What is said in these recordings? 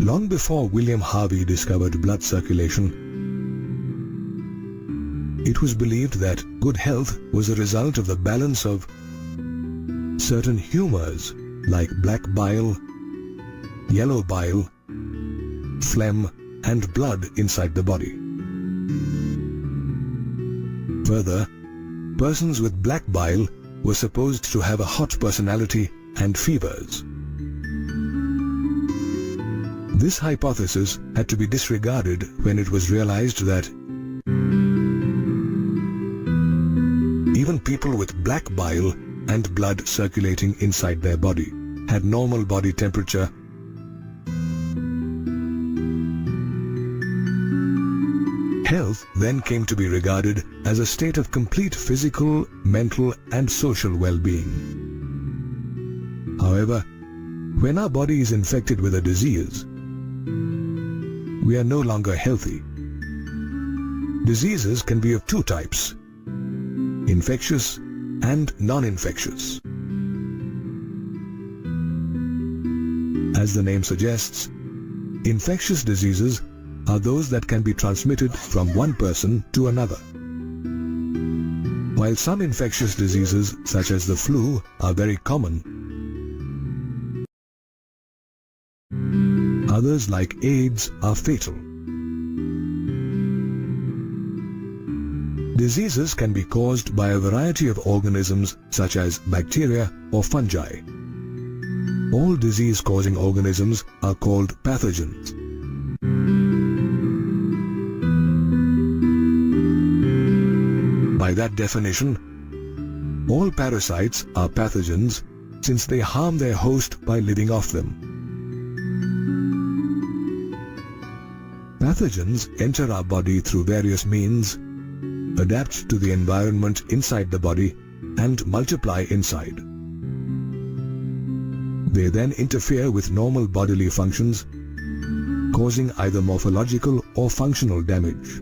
Long before William Harvey discovered blood circulation, it was believed that good health was a result of the balance of certain humors like black bile, yellow bile, phlegm, and blood inside the body. Further, persons with black bile were supposed to have a hot personality and fevers. This hypothesis had to be disregarded when it was realized that even people with black bile and blood circulating inside their body had normal body temperature. Health then came to be regarded as a state of complete physical, mental, and social well-being. However, when our body is infected with a disease, we are no longer healthy. Diseases can be of two types: infectious and non-infectious. As the name suggests, infectious diseases are those that can be transmitted from one person to another. While some infectious diseases, such as the flu, are very common, others like AIDS are fatal. Diseases can be caused by a variety of organisms such as bacteria or fungi. All disease-causing organisms are called pathogens. By that definition, all parasites are pathogens since they harm their host by living off them. Pathogens enter our body through various means, adapt to the environment inside the body, and multiply inside. They then interfere with normal bodily functions, causing either morphological or functional damage.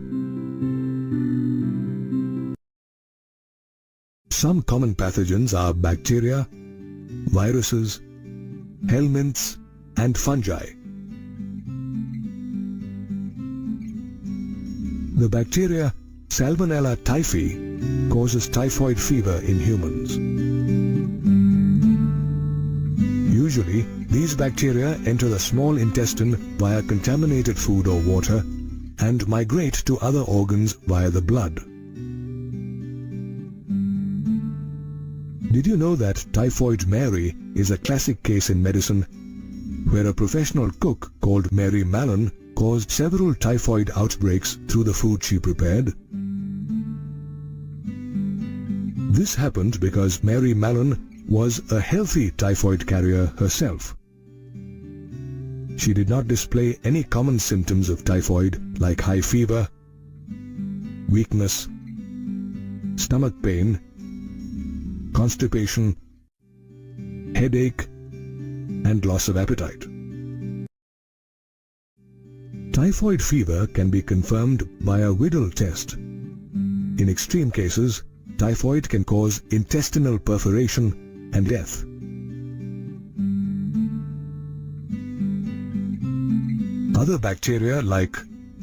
Some common pathogens are bacteria, viruses, helminths, and fungi. The bacteria Salmonella typhi causes typhoid fever in humans. Usually, these bacteria enter the small intestine via contaminated food or water and migrate to other organs via the blood. Did you know that Typhoid Mary is a classic case in medicine where a professional cook called Mary Mallon caused several typhoid outbreaks through the food she prepared? This happened because Mary Mallon was a healthy typhoid carrier herself. She did not display any common symptoms of typhoid like high fever, weakness, stomach pain, constipation, headache, and loss of appetite. Typhoid fever can be confirmed by a Widal test. In extreme cases, typhoid can cause intestinal perforation and death. Other bacteria like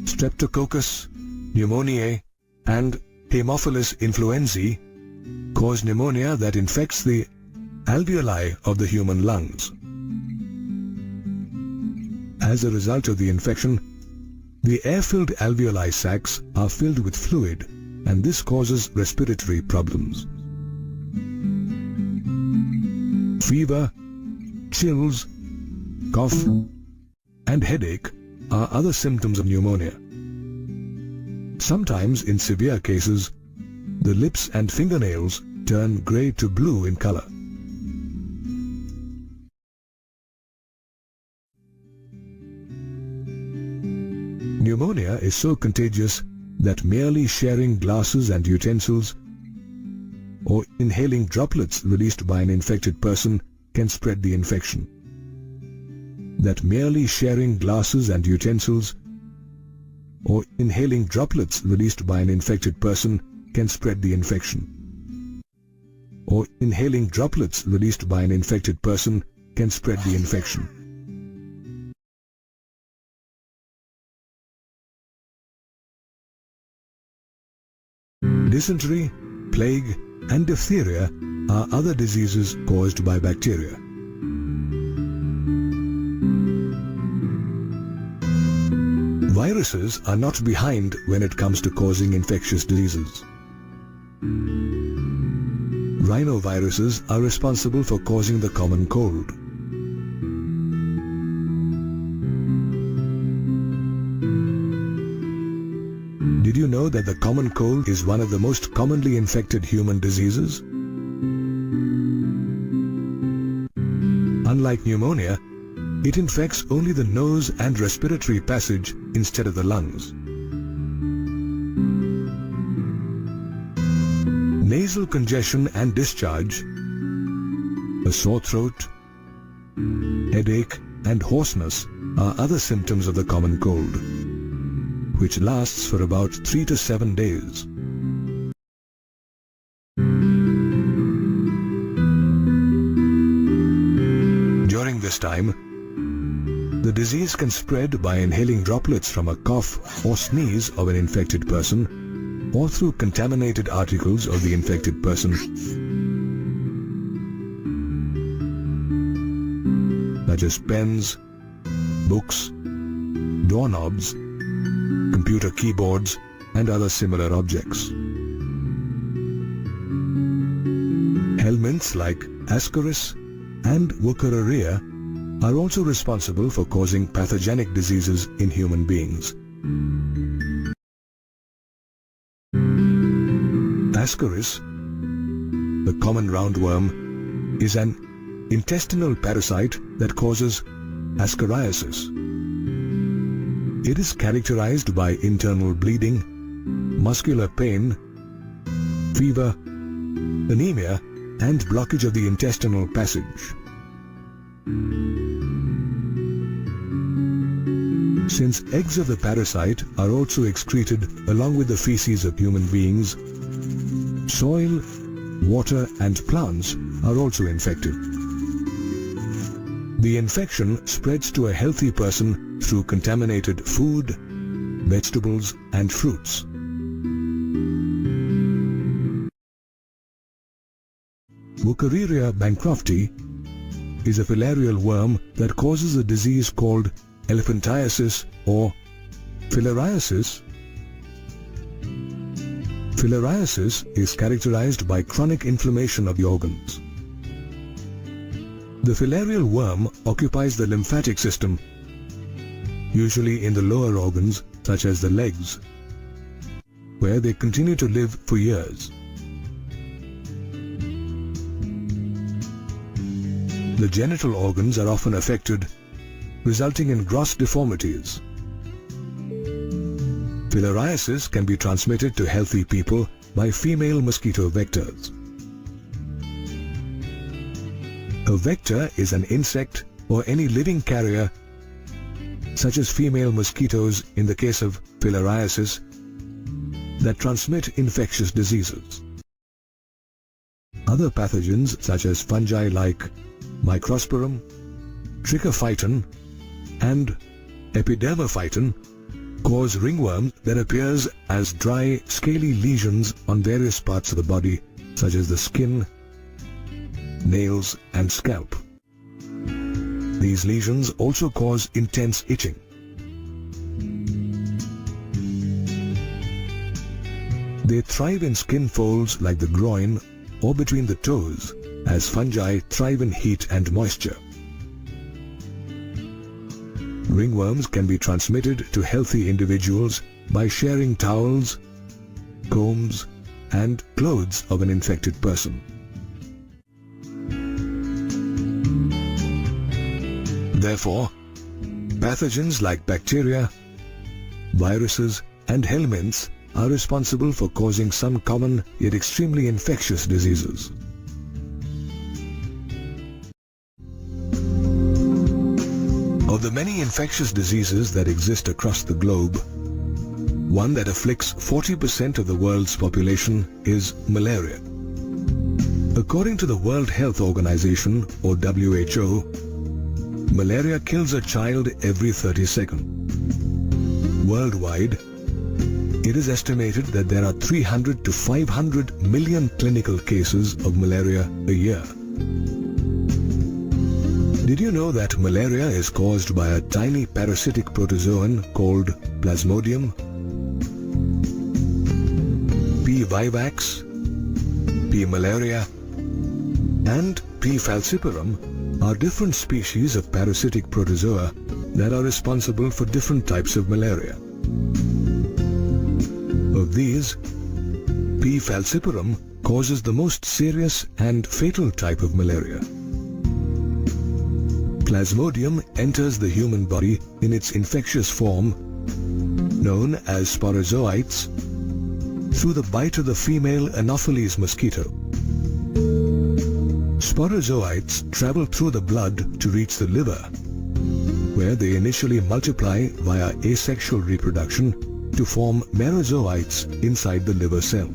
Streptococcus, pneumoniae, and Haemophilus influenzae cause pneumonia that infects the alveoli of the human lungs. As a result of the infection, the air-filled alveoli sacs are filled with fluid, and this causes respiratory problems. Fever, chills, cough, and headache are other symptoms of pneumonia. Sometimes, in severe cases, the lips and fingernails turn grey to blue in color. Pneumonia is so contagious that merely sharing glasses and utensils or inhaling droplets released by an infected person can spread the infection. That merely sharing glasses and utensils or inhaling droplets released by an infected person can spread the infection. Or inhaling droplets released by an infected person can spread the infection. Dysentery, plague, and diphtheria are other diseases caused by bacteria. Viruses are not behind when it comes to causing infectious diseases. Rhinoviruses are responsible for causing the common cold. Did you know that the common cold is one of the most commonly infected human diseases? Unlike pneumonia, it infects only the nose and respiratory passage instead of the lungs. Nasal congestion and discharge, a sore throat, headache and hoarseness are other symptoms of the common cold, which lasts for about 3 to 7 days. During this time, the disease can spread by inhaling droplets from a cough or sneeze of an infected person or through contaminated articles of the infected person, such as pens, books, doorknobs, computer keyboards, and other similar objects. Helminths like Ascaris and Wuchereria are also responsible for causing pathogenic diseases in human beings. Ascaris, the common roundworm, is an intestinal parasite that causes ascariasis. It is characterized by internal bleeding, muscular pain, fever, anemia, and blockage of the intestinal passage. Since eggs of the parasite are also excreted along with the feces of human beings, soil, water, and plants are also infected. The infection spreads to a healthy person through contaminated food, vegetables, and fruits. Wuchereria bancrofti is a filarial worm that causes a disease called elephantiasis or filariasis. Filariasis is characterized by chronic inflammation of the organs. The filarial worm occupies the lymphatic system, usually in the lower organs such as the legs, where they continue to live for years. The genital organs are often affected, resulting in gross deformities. Filariasis can be transmitted to healthy people by female mosquito vectors. A vector is an insect or any living carrier, such as female mosquitoes in the case of filariasis, that transmit infectious diseases. Other pathogens such as fungi like Microsporum, Trichophyton, and Epidermophyton cause ringworm that appears as dry, scaly lesions on various parts of the body, such as the skin, nails, and scalp. These lesions also cause intense itching. They thrive in skin folds like the groin or between the toes, as fungi thrive in heat and moisture. Ringworms can be transmitted to healthy individuals by sharing towels, combs, and clothes of an infected person. Therefore, pathogens like bacteria, viruses, and helminths are responsible for causing some common yet extremely infectious diseases. Of the many infectious diseases that exist across the globe, one that afflicts 40% of the world's population is malaria. According to the World Health Organization, or WHO, malaria kills a child every 30 seconds. Worldwide, It is estimated that there are 300 to 500 million clinical cases of malaria a year. Did you know that malaria is caused by a tiny parasitic protozoan called Plasmodium? P. vivax, P. malaria, and P. falciparum are different species of parasitic protozoa that are responsible for different types of malaria. Of these, P. falciparum causes the most serious and fatal type of malaria. Plasmodium enters the human body in its infectious form, known as sporozoites, through the bite of the female Anopheles mosquito. Sporozoites travel through the blood to reach the liver, where they initially multiply via asexual reproduction to form merozoites inside the liver cell.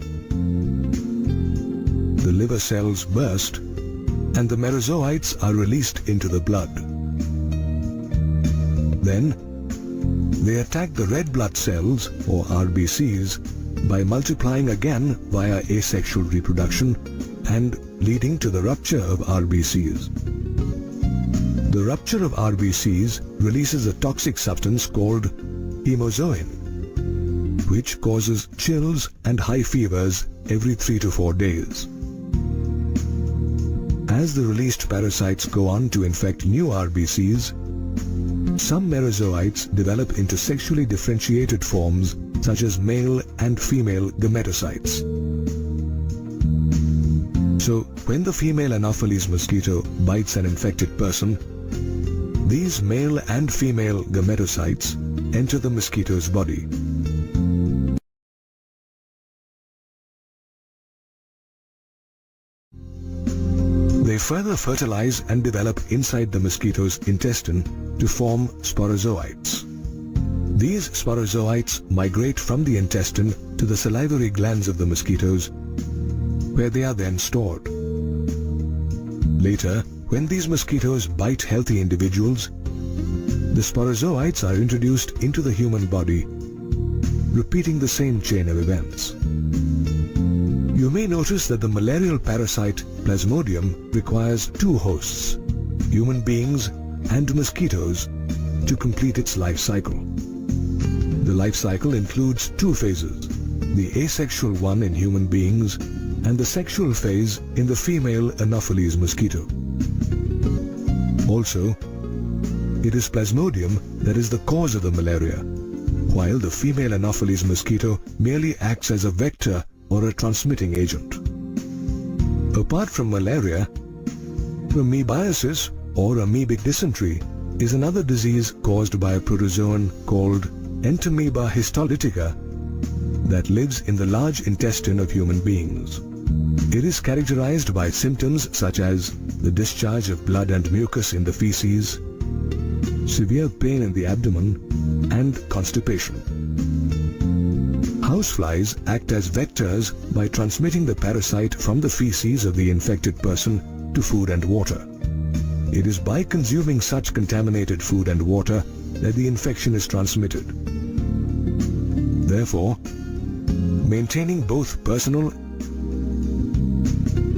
The liver cells burst and the merozoites are released into the blood. Then, they attack the red blood cells, or RBCs, by multiplying again via asexual reproduction and leading to the rupture of RBCs. The rupture of RBCs releases a toxic substance called hemozoin, which causes chills and high fevers every 3 to 4 days. As the released parasites go on to infect new RBCs, some merozoites develop into sexually differentiated forms such as male and female gametocytes. So, when the female Anopheles mosquito bites an infected person, these male and female gametocytes enter the mosquito's body. They further fertilize and develop inside the mosquito's intestine to form sporozoites. These sporozoites migrate from the intestine to the salivary glands of the mosquitoes, where they are then stored. Later, when these mosquitoes bite healthy individuals, the sporozoites are introduced into the human body, repeating the same chain of events. You may notice that the malarial parasite Plasmodium requires two hosts, human beings and mosquitoes, to complete its life cycle. The life cycle includes two phases, the asexual one in human beings and the sexual phase in the female Anopheles mosquito. Also, it is Plasmodium that is the cause of the malaria, while the female Anopheles mosquito merely acts as a vector or a transmitting agent. Apart from malaria, amoebiasis or amoebic dysentery is another disease caused by a protozoan called Entamoeba histolytica that lives in the large intestine of human beings. It is characterized by symptoms such as the discharge of blood and mucus in the feces, severe pain in the abdomen, and constipation. Houseflies act as vectors by transmitting the parasite from the feces of the infected person to food and water. It is by consuming such contaminated food and water that the infection is transmitted. Therefore, maintaining both personal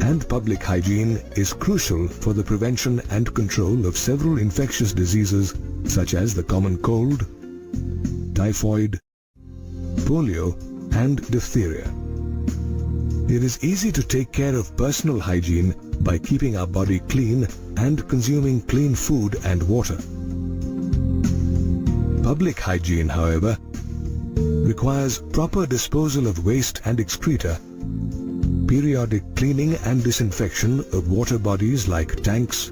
and public hygiene is crucial for the prevention and control of several infectious diseases such as the common cold, typhoid, polio, and diphtheria. It is easy to take care of personal hygiene by keeping our body clean and consuming clean food and water. Public hygiene, however, requires proper disposal of waste and excreta, periodic cleaning and disinfection of water bodies like tanks,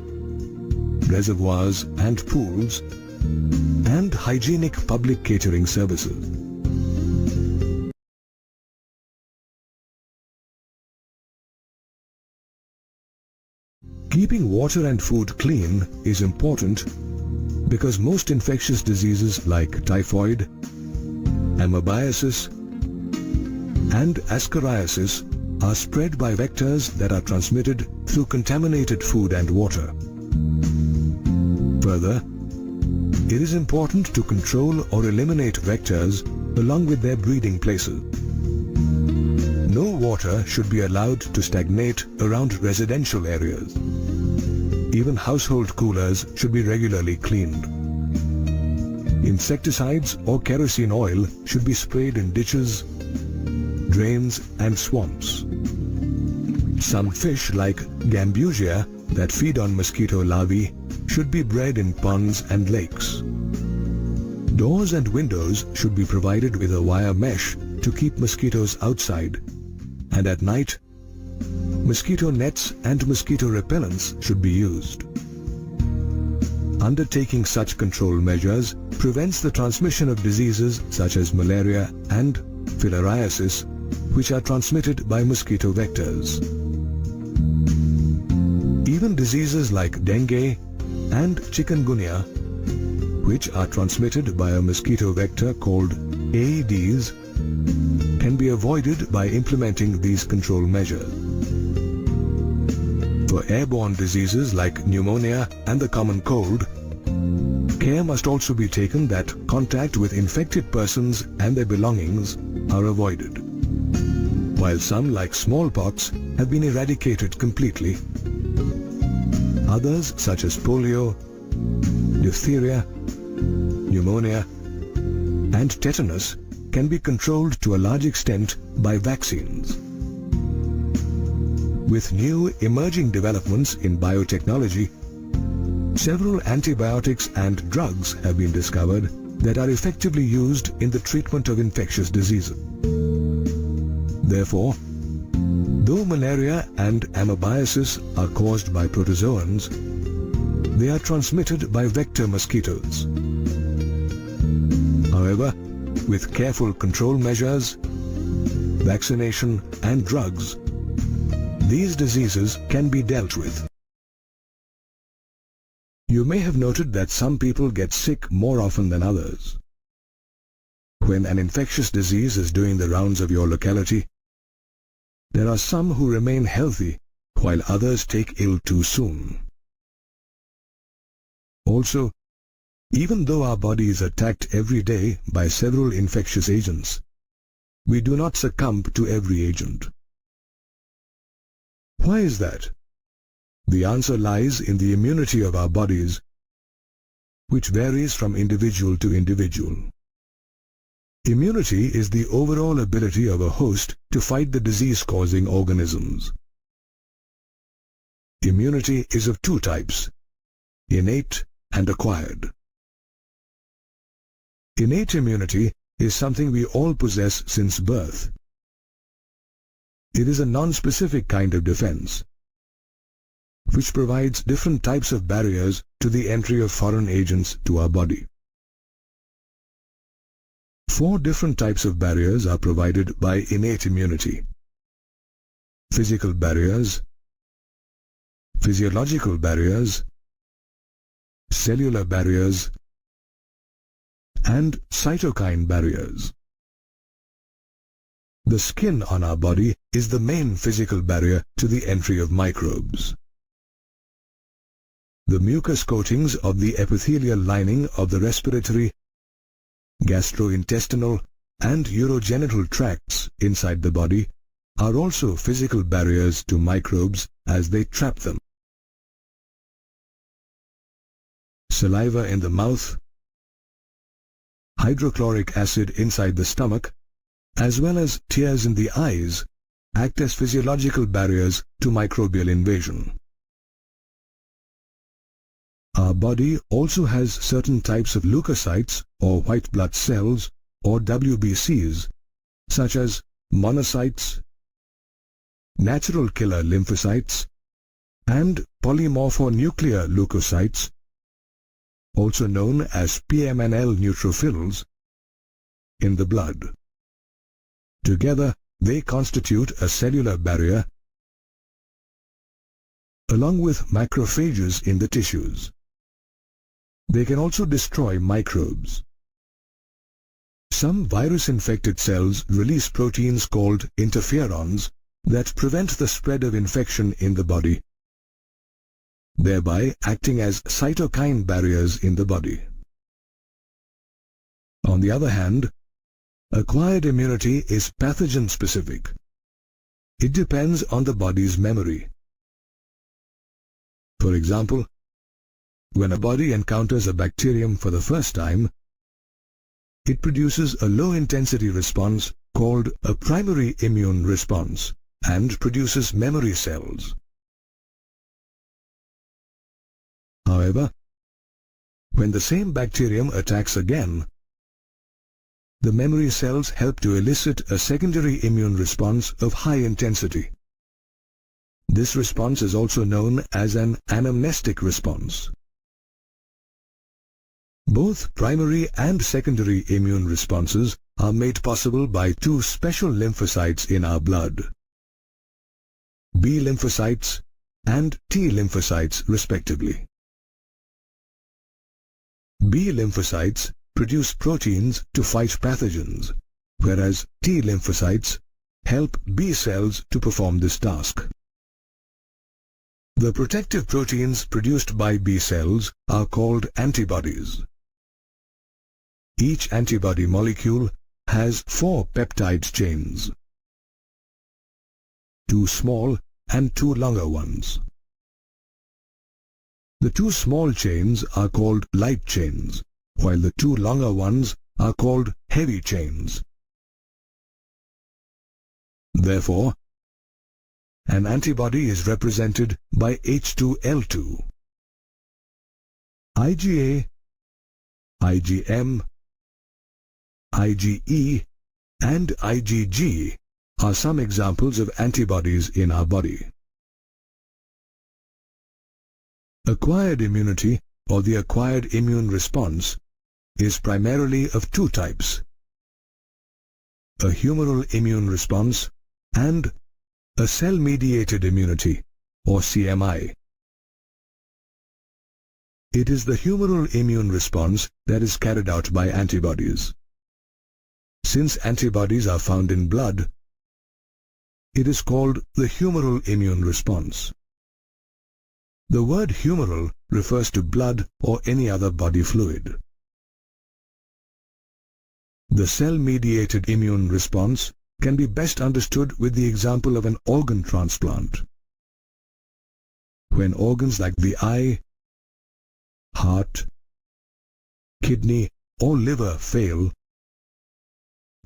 reservoirs and pools, and hygienic public catering services. Keeping water and food clean is important because most infectious diseases like typhoid, amoebiasis, and ascariasis are spread by vectors that are transmitted through contaminated food and water. Further, it is important to control or eliminate vectors along with their breeding places. No water should be allowed to stagnate around residential areas. Even household coolers should be regularly cleaned. Insecticides or kerosene oil should be sprayed in ditches, drains and swamps. Some fish like gambusia that feed on mosquito larvae should be bred in ponds and lakes. Doors and windows should be provided with a wire mesh to keep mosquitoes outside, and at night, mosquito nets and mosquito repellents should be used. Undertaking such control measures prevents the transmission of diseases such as malaria and filariasis, which are transmitted by mosquito vectors. Even diseases like dengue and chikungunya, which are transmitted by a mosquito vector called Aedes, can be avoided by implementing these control measures. For airborne diseases like pneumonia and the common cold, care must also be taken that contact with infected persons and their belongings are avoided. While some, like smallpox, have been eradicated completely, others such as polio, diphtheria, pneumonia, and tetanus can be controlled to a large extent by vaccines. With new emerging developments in biotechnology, several antibiotics and drugs have been discovered that are effectively used in the treatment of infectious diseases. Therefore, though malaria and amoebiasis are caused by protozoans, they are transmitted by vector mosquitoes. However, with careful control measures, vaccination and drugs, these diseases can be dealt with. You may have noted that some people get sick more often than others. When an infectious disease is doing the rounds of your locality, there are some who remain healthy while others take ill too soon. Also, even though our body is attacked every day by several infectious agents, we do not succumb to every agent. Why is that? The answer lies in the immunity of our bodies, which varies from individual to individual. Immunity is the overall ability of a host to fight the disease-causing organisms. Immunity is of two types, innate and acquired. Innate immunity is something we all possess since birth. It is a non-specific kind of defense, which provides different types of barriers to the entry of foreign agents to our body. 4 different types of barriers are provided by innate immunity: physical barriers, physiological barriers, cellular barriers, and cytokine barriers. The skin on our body is the main physical barrier to the entry of microbes. The mucous coatings of the epithelial lining of the respiratory, gastrointestinal, and urogenital tracts inside the body are also physical barriers to microbes as they trap them. Saliva in the mouth, hydrochloric acid inside the stomach, as well as tears in the eyes, act as physiological barriers to microbial invasion. Our body also has certain types of leukocytes or white blood cells or WBCs, such as monocytes, natural killer lymphocytes, and polymorphonuclear leukocytes, also known as PMNL neutrophils, in the blood. Together, they constitute a cellular barrier, along with macrophages in the tissues. They can also destroy microbes. Some virus-infected cells release proteins called interferons that prevent the spread of infection in the body, thereby acting as cytokine barriers in the body. On the other hand, Acquired immunity is pathogen-specific. It depends on the body's memory. For example, when a body encounters a bacterium for the first time, it produces a low-intensity response called a primary immune response and produces memory cells. However, when the same bacterium attacks again, the memory cells help to elicit a secondary immune response of high intensity. This response is also known as an anamnestic response. Both primary and secondary immune responses are made possible by two special lymphocytes in our blood, B lymphocytes and T lymphocytes respectively. B lymphocytes produce proteins to fight pathogens, whereas T lymphocytes help B cells to perform this task. The protective proteins produced by B cells are called antibodies. Each antibody molecule has 4 peptide chains, 2 small and 2 longer ones. The 2 small chains are called light chains, while the 2 longer ones are called heavy chains. Therefore, an antibody is represented by H2L2. IgA, IgM, IgE and IgG are some examples of antibodies in our body. Acquired immunity, or the acquired immune response, is primarily of 2 types: a humoral immune response and a cell-mediated immunity, or CMI. It is the humoral immune response that is carried out by antibodies. Since antibodies are found in blood, it is called the humoral immune response. The word humoral refers to blood or any other body fluid. The cell-mediated immune response can be best understood with the example of an organ transplant. When organs like the eye, heart, kidney or liver fail,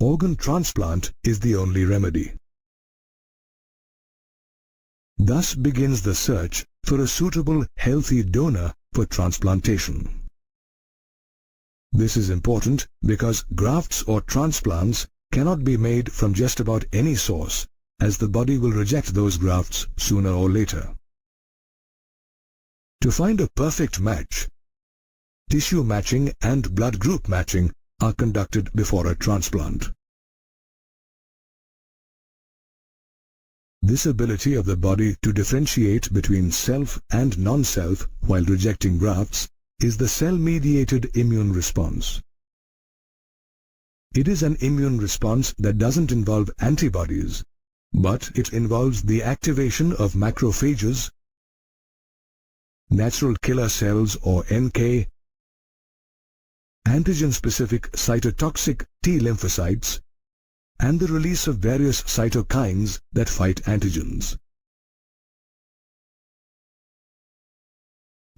organ transplant is the only remedy. Thus begins the search for a suitable, healthy donor for transplantation. This is important because grafts or transplants cannot be made from just about any source, as the body will reject those grafts sooner or later. To find a perfect match, tissue matching and blood group matching are conducted before a transplant. This ability of the body to differentiate between self and non-self while rejecting grafts is the cell-mediated immune response. It is an immune response that doesn't involve antibodies, but it involves the activation of macrophages, natural killer cells or NK, antigen-specific cytotoxic T lymphocytes, and the release of various cytokines that fight antigens.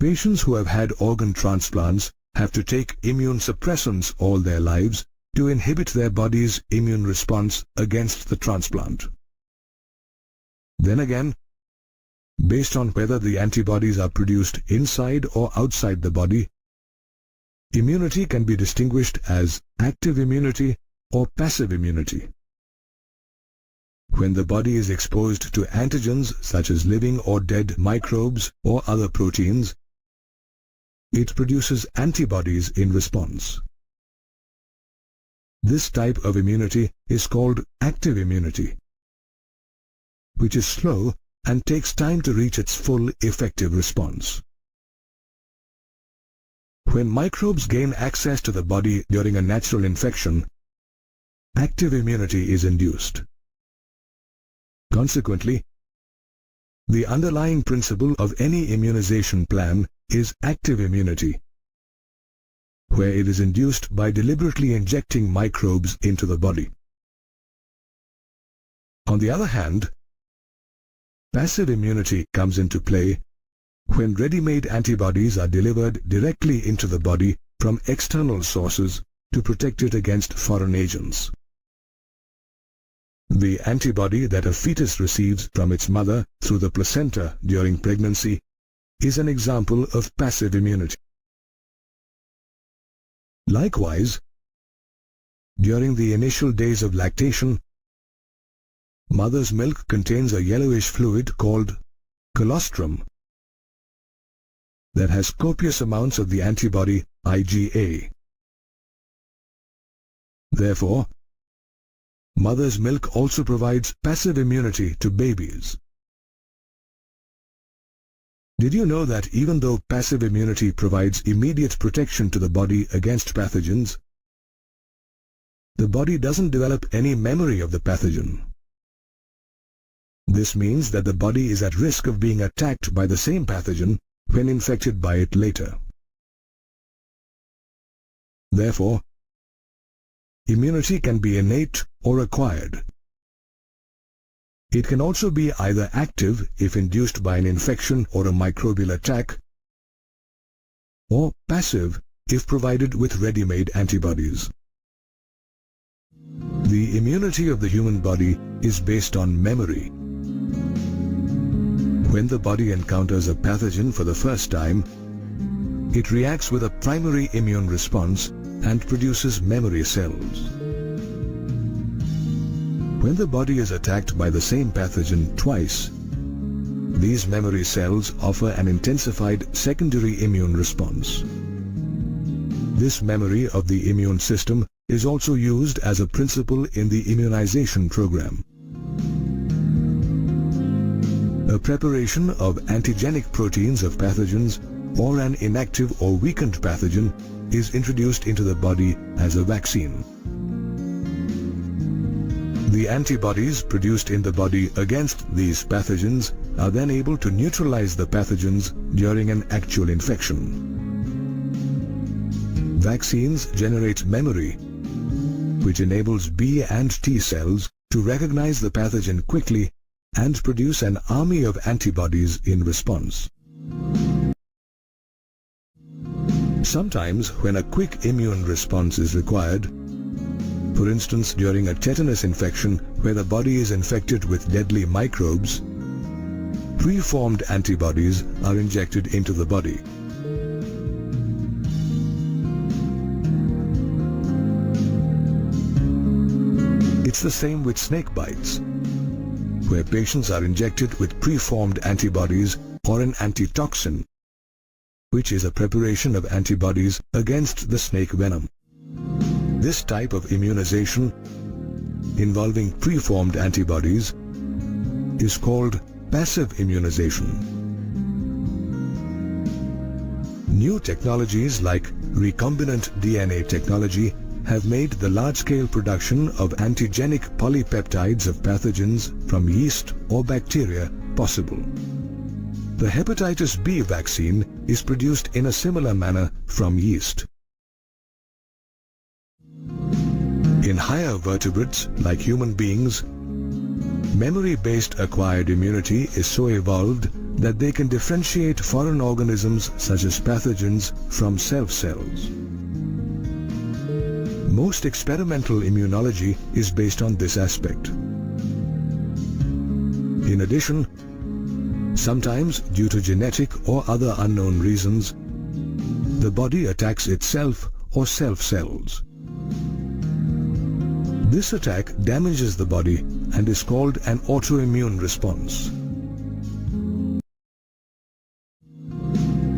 Patients who have had organ transplants have to take immune suppressants all their lives to inhibit their body's immune response against the transplant. Then again, based on whether the antibodies are produced inside or outside the body, immunity can be distinguished as active immunity or passive immunity. When the body is exposed to antigens such as living or dead microbes or other proteins, it produces antibodies in response. This type of immunity is called active immunity, which is slow and takes time to reach its full effective response. When microbes gain access to the body during a natural infection, active immunity is induced. Consequently, the underlying principle of any immunization plan is active immunity, where it is induced by deliberately injecting microbes into the body. On the other hand, passive immunity comes into play when ready-made antibodies are delivered directly into the body from external sources to protect it against foreign agents. The antibody that a fetus receives from its mother through the placenta during pregnancy is an example of passive immunity. Likewise, during the initial days of lactation, mother's milk contains a yellowish fluid called colostrum that has copious amounts of the antibody IgA. Therefore, mother's milk also provides passive immunity to babies. Did you know that even though passive immunity provides immediate protection to the body against pathogens, the body doesn't develop any memory of the pathogen? This means that the body is at risk of being attacked by the same pathogen when infected by it later. Therefore, immunity can be innate or acquired. It can also be either active if induced by an infection or a microbial attack, or passive if provided with ready-made antibodies. The immunity of the human body is based on memory. When the body encounters a pathogen for the first time, it reacts with a primary immune response and produces memory cells. When the body is attacked by the same pathogen twice, these memory cells offer an intensified secondary immune response. This memory of the immune system is also used as a principle in the immunization program. A preparation of antigenic proteins of pathogens or an inactive or weakened pathogen is introduced into the body as a vaccine. The antibodies produced in the body against these pathogens are then able to neutralize the pathogens during an actual infection. Vaccines generate memory, which enables B and T cells to recognize the pathogen quickly and produce an army of antibodies in response. Sometimes, when a quick immune response is required, for instance during a tetanus infection where the body is infected with deadly microbes, preformed antibodies are injected into the body. It's the same with snake bites, where patients are injected with preformed antibodies or an antitoxin, which is a preparation of antibodies against the snake venom. This type of immunization, involving preformed antibodies, is called passive immunization. New technologies like recombinant DNA technology have made the large-scale production of antigenic polypeptides of pathogens from yeast or bacteria possible. The hepatitis B vaccine is produced in a similar manner from yeast. In higher vertebrates, like human beings, memory-based acquired immunity is so evolved that they can differentiate foreign organisms such as pathogens from self cells. Most experimental immunology is based on this aspect. In addition, sometimes due to genetic or other unknown reasons, the body attacks itself or self cells. This attack damages the body and is called an autoimmune response.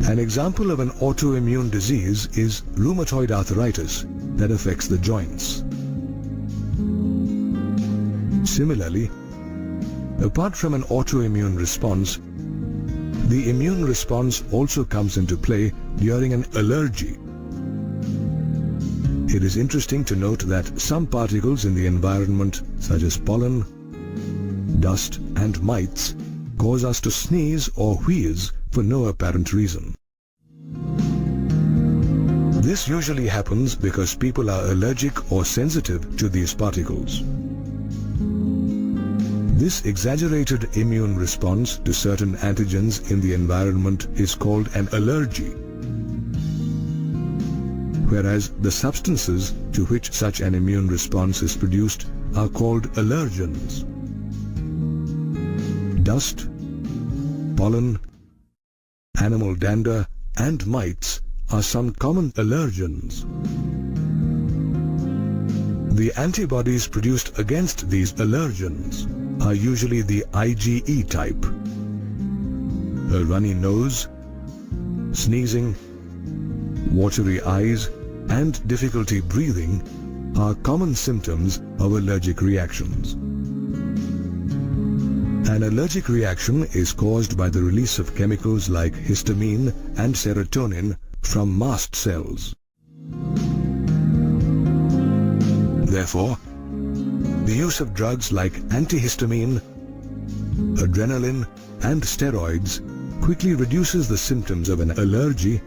An example of an autoimmune disease is rheumatoid arthritis that affects the joints. Similarly, apart from an autoimmune response, the immune response also comes into play during an allergy. It is interesting to note that some particles in the environment, such as pollen, dust, and mites, cause us to sneeze or wheeze for no apparent reason. This usually happens because people are allergic or sensitive to these particles. This exaggerated immune response to certain antigens in the environment is called an allergy, whereas the substances to which such an immune response is produced are called allergens. Dust, pollen, animal dander, and mites are some common allergens. The antibodies produced against these allergens are usually the IgE type. A runny nose, sneezing, watery eyes, and difficulty breathing are common symptoms of allergic reactions. An allergic reaction is caused by the release of chemicals like histamine and serotonin from mast cells. Therefore, the use of drugs like antihistamine, adrenaline, and steroids quickly reduces the symptoms of an allergy.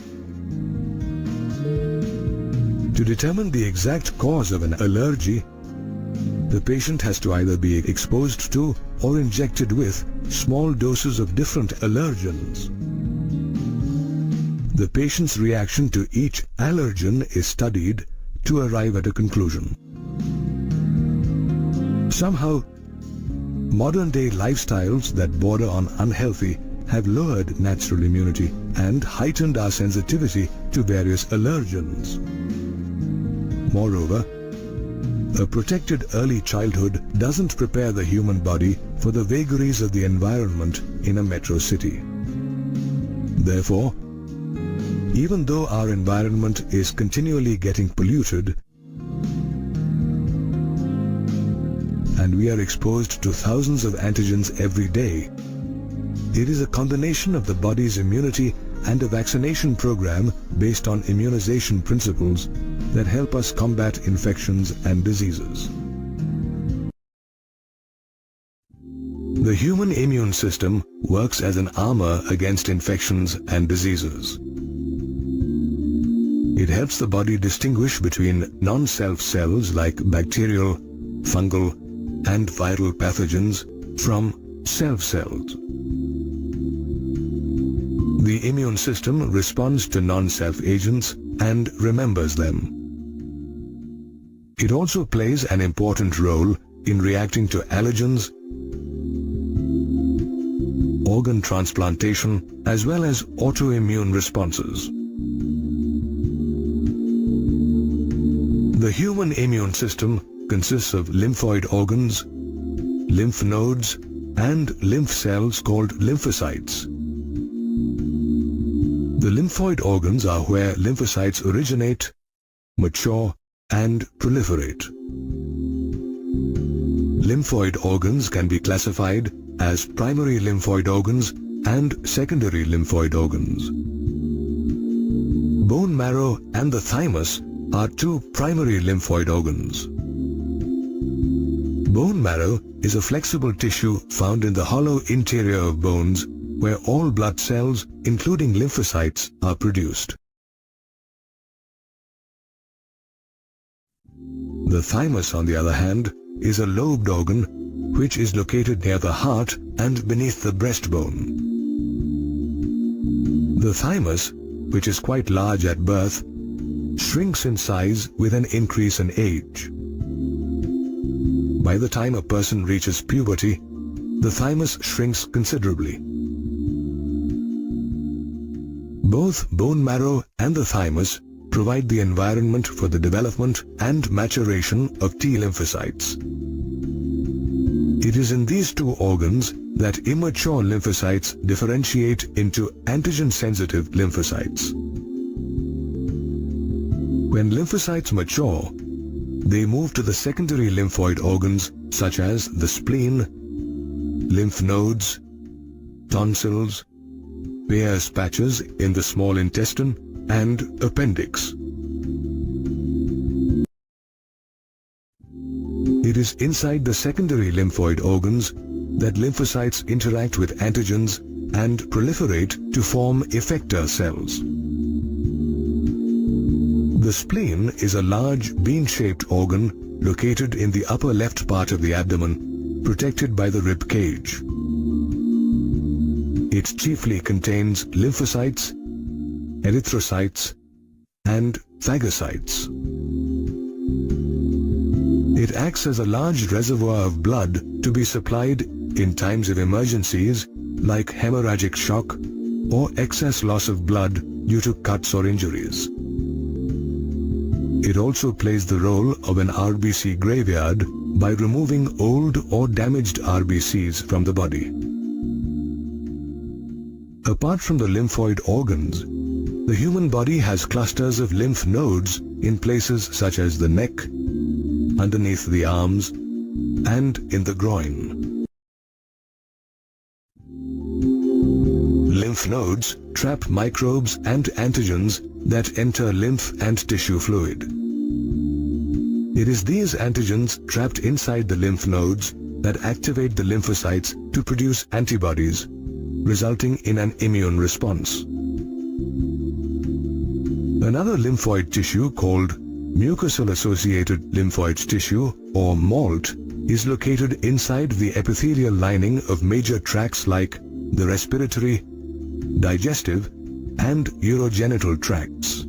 To determine the exact cause of an allergy, the patient has to either be exposed to or injected with small doses of different allergens. The patient's reaction to each allergen is studied to arrive at a conclusion. Somehow, modern-day lifestyles that border on unhealthy have lowered natural immunity and heightened our sensitivity to various allergens. Moreover, a protected early childhood doesn't prepare the human body for the vagaries of the environment in a metro city. Therefore, even though our environment is continually getting polluted and we are exposed to thousands of antigens every day, it is a combination of the body's immunity and a vaccination program based on immunization principles that help us combat infections and diseases. The human immune system works as an armor against infections and diseases. It helps the body distinguish between non-self cells like bacterial, fungal, and viral pathogens from self cells. The immune system responds to non-self agents and remembers them. It also plays an important role in reacting to allergens, organ transplantation, as well as autoimmune responses. The human immune system consists of lymphoid organs, lymph nodes, and lymph cells called lymphocytes. The lymphoid organs are where lymphocytes originate, mature, and proliferate. Lymphoid organs can be classified as primary lymphoid organs and secondary lymphoid organs. Bone marrow and the thymus are two primary lymphoid organs. Bone marrow is a flexible tissue found in the hollow interior of bones where all blood cells, including lymphocytes, are produced. The thymus, on the other hand, is a lobed organ which is located near the heart and beneath the breastbone. The thymus, which is quite large at birth, shrinks in size with an increase in age. By the time a person reaches puberty, the thymus shrinks considerably. Both bone marrow and the thymus provide the environment for the development and maturation of T lymphocytes. It is in these two organs that immature lymphocytes differentiate into antigen-sensitive lymphocytes. When lymphocytes mature, they move to the secondary lymphoid organs such as the spleen, lymph nodes, tonsils, Peyer's patches in the small intestine, and appendix. It is inside the secondary lymphoid organs that lymphocytes interact with antigens and proliferate to form effector cells. The spleen is a large bean-shaped organ located in the upper left part of the abdomen, protected by the rib cage. It chiefly contains lymphocytes, erythrocytes, and phagocytes. It acts as a large reservoir of blood to be supplied in times of emergencies like hemorrhagic shock or excess loss of blood due to cuts or injuries. It also plays the role of an RBC graveyard by removing old or damaged RBCs from the body. Apart from the lymphoid organs, the human body has clusters of lymph nodes in places such as the neck, underneath the arms, and in the groin. Lymph nodes trap microbes and antigens that enter lymph and tissue fluid. It is these antigens trapped inside the lymph nodes that activate the lymphocytes to produce antibodies, resulting in an immune response. Another lymphoid tissue called mucosal-associated lymphoid tissue, or MALT, is located inside the epithelial lining of major tracts like the respiratory, digestive, and urogenital tracts.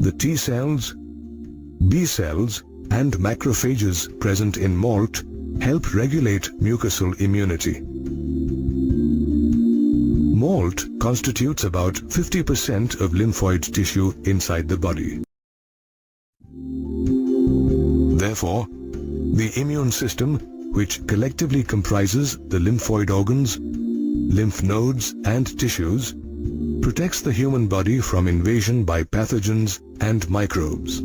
The T cells, B cells, and macrophages present in MALT help regulate mucosal immunity. MALT constitutes about 50% of lymphoid tissue inside the body. Therefore, the immune system, which collectively comprises the lymphoid organs, lymph nodes, and tissues, protects the human body from invasion by pathogens and microbes.